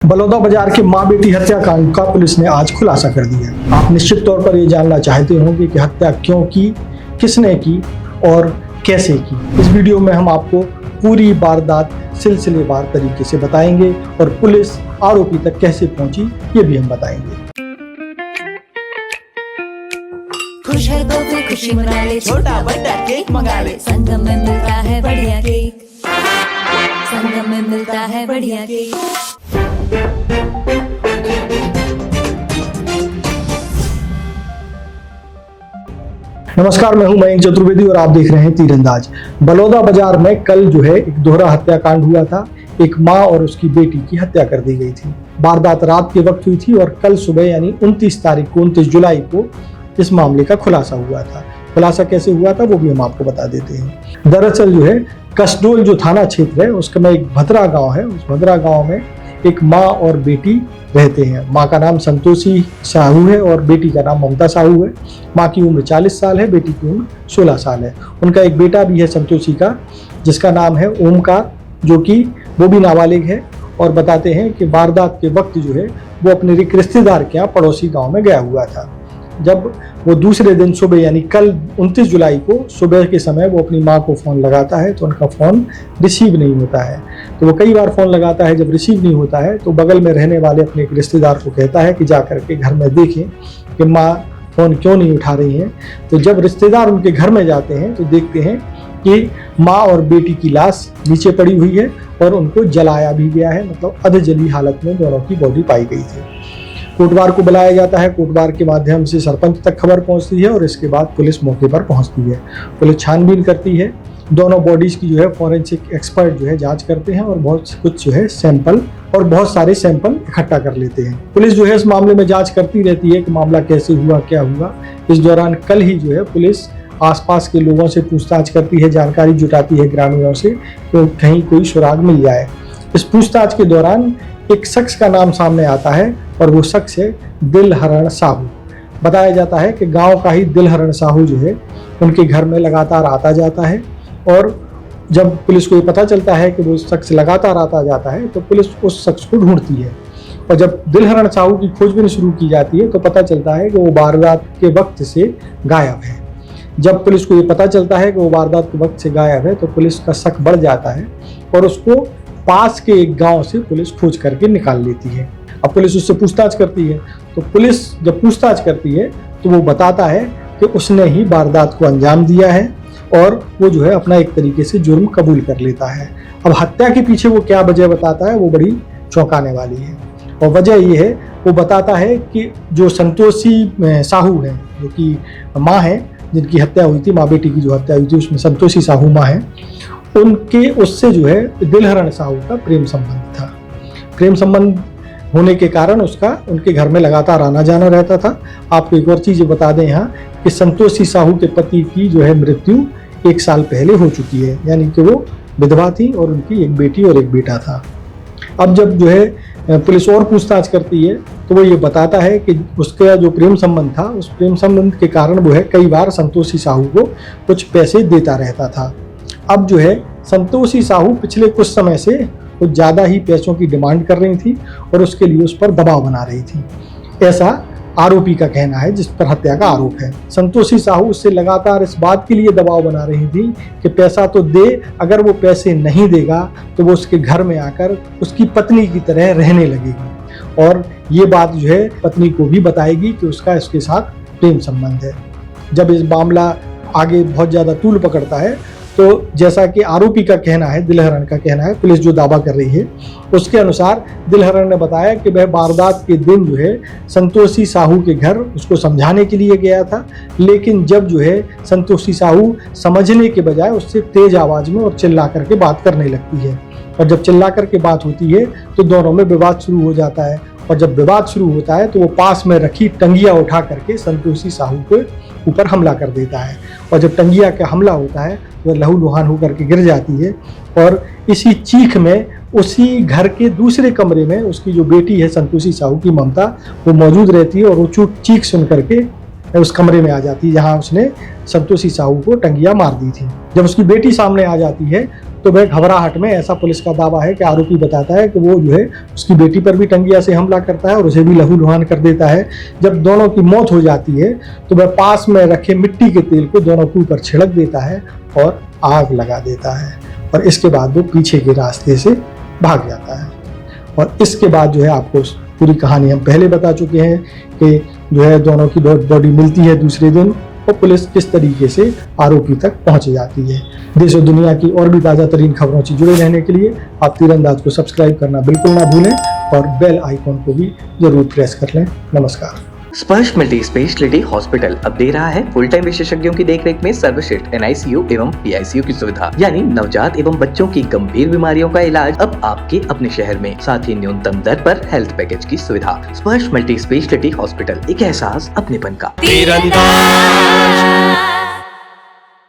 बलौदा बाजार के मां बेटी हत्याकांड का पुलिस ने आज खुलासा कर दिया। आप निश्चित तौर पर ये जानना चाहते होंगे कि हत्या क्यों की, किसने की और कैसे की। इस वीडियो में हम आपको पूरी वारदात सिलसिलेवार तरीके से बताएंगे और पुलिस आरोपी तक कैसे पहुंची ये भी हम बताएंगे। खुश है तो फिर खुशी मना ले, छोटा बड़ा केक मंगा ले। संगम में मिलता है बढ़िया केक, संगम में मिलता है बढ़िया केक। नमस्कार, मैं हूं मयंक चतुर्वेदी और आप देख रहे हैं तीरंदाज। बलौदा बाजार में कल जो है एक दोहरा हत्याकांड हुआ था। एक मां और उसकी बेटी की हत्या कर दी गई थी। वारदात रात के वक्त हुई थी और कल सुबह यानी 29 जुलाई को इस मामले का खुलासा हुआ था। खुलासा कैसे हुआ था वो भी हम आपको बता देते हैं। दरअसल जो है कसडोल जो थाना क्षेत्र है उसका में एक भद्रा गांव है। उस भद्रा गांव में एक माँ और बेटी रहते हैं। माँ का नाम संतोषी साहू है और बेटी का नाम ममता साहू है। माँ की उम्र 40 साल है, बेटी की उम्र 16 साल है। उनका एक बेटा भी है संतोषी का, जिसका नाम है ओमकार, जो कि वो भी नाबालिग है। और बताते हैं कि वारदात के वक्त जो है वो अपने एक रिश्तेदार के यहाँ पड़ोसी गाँव में गया हुआ था। जब वो दूसरे दिन सुबह यानी कल 29 जुलाई को सुबह के समय वो अपनी माँ को फ़ोन लगाता है तो उनका फ़ोन रिसीव नहीं होता है। तो वो कई बार फ़ोन लगाता है, जब रिसीव नहीं होता है तो बगल में रहने वाले अपने एक रिश्तेदार को कहता है कि जा करके घर में देखें कि माँ फ़ोन क्यों नहीं उठा रही हैं। तो जब रिश्तेदार उनके घर में जाते हैं तो देखते हैं कि माँ और बेटी की लाश नीचे पड़ी हुई है और उनको जलाया भी गया है, मतलब अधजली हालत में दोनों की बॉडी पाई गई थी। कोटवार को बुलाया जाता है। कोटवार के माध्यम से सरपंच तक खबर पहुंचती है और इसके बाद पुलिस मौके पर पहुंचती है। पुलिस छानबीन करती है। दोनों बॉडीज की जो है फॉरेंसिक एक्सपर्ट जो है जांच करते हैं और बहुत कुछ जो है सैंपल और बहुत सारे सैंपल इकट्ठा कर लेते हैं। पुलिस जो है इस मामले में जांच करती रहती है कि मामला कैसे हुआ, क्या हुआ। इस दौरान कल ही जो है पुलिस आसपास के लोगों से पूछताछ करती है, जानकारी जुटाती है ग्रामीणों से तो कहीं कोई सुराग मिल जाए। इस पूछताछ के दौरान एक शख्स का नाम सामने आता है और वो शख्स है दिलहरण साहू। बताया जाता है कि गांव का ही दिलहरण साहू जो है उनके घर में लगातार आता जाता है और जब पुलिस को ये पता चलता है कि वो शख्स लगातार आता जाता है तो पुलिस उस शख्स को ढूंढती है। और जब दिलहरण साहू की खोजबीन शुरू की जाती है तो पता चलता है कि वो वारदात के वक्त से गायब है। जब पुलिस को ये पता चलता है कि वो वारदात के वक्त से गायब है तो पुलिस का शक बढ़ जाता है और उसको पास के एक गांव से पुलिस खोज करके निकाल लेती है। अब पुलिस उससे पूछताछ करती है तो पुलिस जब पूछताछ करती है तो वो बताता है कि उसने ही वारदात को अंजाम दिया है और वो जो है अपना एक तरीके से जुर्म कबूल कर लेता है। अब हत्या के पीछे वो क्या वजह बताता है वो बड़ी चौंकाने वाली है और वजह ये है, वो बताता है कि जो संतोषी साहू है, जो कि माँ है जिनकी हत्या हुई थी, माँ बेटी की जो हत्या हुई थी उसमें संतोषी साहू माँ है, उनके उससे जो है दिलहरण साहू का प्रेम संबंध था। प्रेम संबंध होने के कारण उसका उनके घर में लगातार आना जाना रहता था। आपको एक और चीज़ बता दें यहाँ कि संतोषी साहू के पति की जो है मृत्यु 1 साल पहले हो चुकी है, यानी कि वो विधवा थी और उनकी एक बेटी और एक बेटा था। अब जब जो है पुलिस और पूछताछ करती है तो वो ये बताता है कि उसका जो प्रेम संबंध था उस प्रेम संबंध के कारण वो है कई बार संतोषी साहू को कुछ पैसे देता रहता था। अब जो है संतोषी साहू पिछले कुछ समय से कुछ ज़्यादा ही पैसों की डिमांड कर रही थी और उसके लिए उस पर दबाव बना रही थी, ऐसा आरोपी का कहना है जिस पर हत्या का आरोप है। संतोषी साहू उससे लगातार इस बात के लिए दबाव बना रही थी कि पैसा तो दे, अगर वो पैसे नहीं देगा तो वो उसके घर में आकर उसकी पत्नी की तरह रहने लगेगी और ये बात जो है पत्नी को भी बताएगी कि उसका इसके साथ प्रेम संबंध है। जब इस मामला आगे बहुत ज़्यादा तूल पकड़ता है तो जैसा कि आरोपी का कहना है, दिलहरण का कहना है, पुलिस जो दावा कर रही है उसके अनुसार दिलहरण ने बताया कि वह वारदात के दिन जो है संतोषी साहू के घर उसको समझाने के लिए गया था, लेकिन जब जो है संतोषी साहू समझने के बजाय उससे तेज आवाज़ में और चिल्ला करके बात करने लगती है और जब चिल्ला करके बात होती है तो दोनों में विवाद शुरू हो जाता है और जब विवाद शुरू होता है तो वो पास में रखी टंगिया उठा करके संतोषी साहू के ऊपर हमला कर देता है और जब टंगिया का हमला होता है वह लहूलुहान होकर के गिर जाती है और इसी चीख में उसी घर के दूसरे कमरे में उसकी जो बेटी है संतोषी साहू की ममता, वो मौजूद रहती है और वो चीख सुन करके उस कमरे में आ जाती है जहाँ उसने संतोषी साहू को टंगिया मार दी थी। जब उसकी बेटी सामने आ जाती है तो वह घबराहट में, ऐसा पुलिस का दावा है कि आरोपी बताता है कि वो जो है उसकी बेटी पर भी टंगिया से हमला करता है और उसे भी लहूलुहान कर देता है। जब दोनों की मौत हो जाती है तो वह पास में रखे मिट्टी के तेल को दोनों के ऊपर छिड़क देता है और आग लगा देता है, और इसके बाद वो पीछे के रास्ते से भाग जाता है। और इसके बाद जो है आपको पूरी कहानी हम पहले बता चुके हैं कि जो है दोनों की बॉडी मिलती है दूसरे दिन, और पुलिस किस तरीके से आरोपी तक पहुंच जाती है। देश और दुनिया की और भी ताज़ा तरीन खबरों से जुड़े रहने के लिए आप तीरंदाज को सब्सक्राइब करना बिल्कुल ना भूलें और बेल आइकॉन को भी जरूर प्रेस कर लें। नमस्कार। स्पर्श मल्टी स्पेशलिटी हॉस्पिटल अब दे रहा है फुल टाइम विशेषज्ञों की देखरेख में सर्वश्रेष्ठ NICU एवं PICU की सुविधा, यानी नवजात एवं बच्चों की गंभीर बीमारियों का इलाज अब आपके अपने शहर में, साथ ही न्यूनतम दर पर हेल्थ पैकेज की सुविधा। स्पर्श मल्टी स्पेशलिटी हॉस्पिटल, एक एहसास अपनेपन का। तीरंदाज।